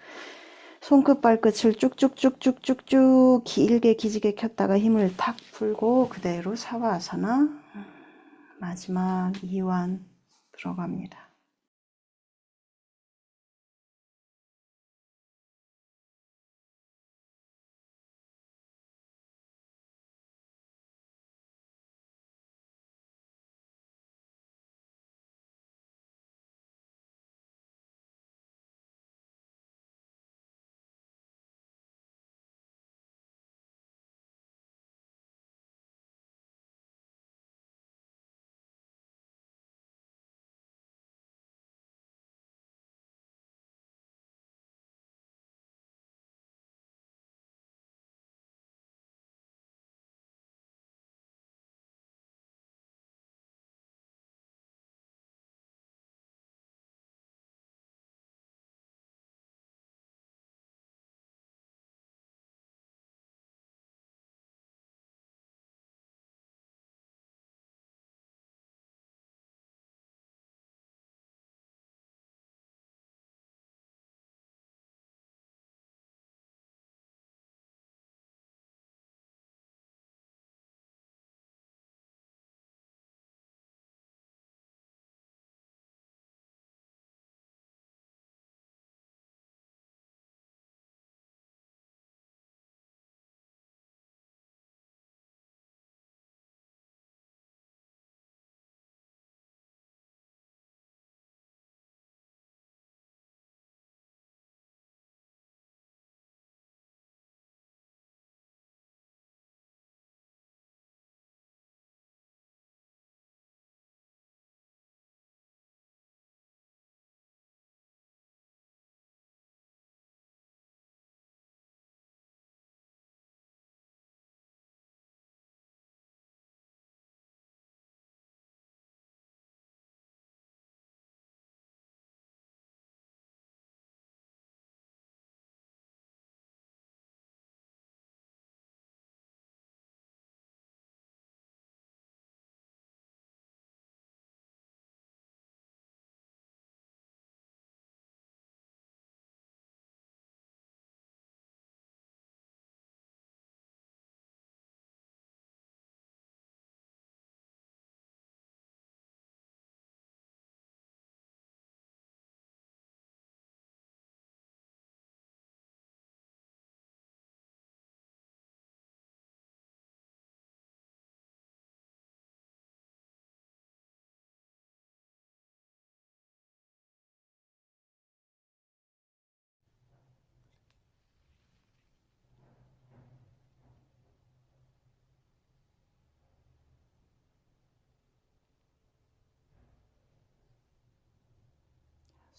손끝 발끝을 쭉쭉쭉쭉쭉쭉 길게 기지개 켰다가 힘을 탁 풀고 그대로 사바아사나 마지막 이완 들어갑니다.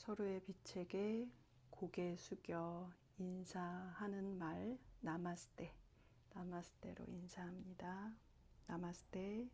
서로의 빛에게 고개 숙여 인사하는 말 나마스테, 나마스테로 인사합니다. 나마스테.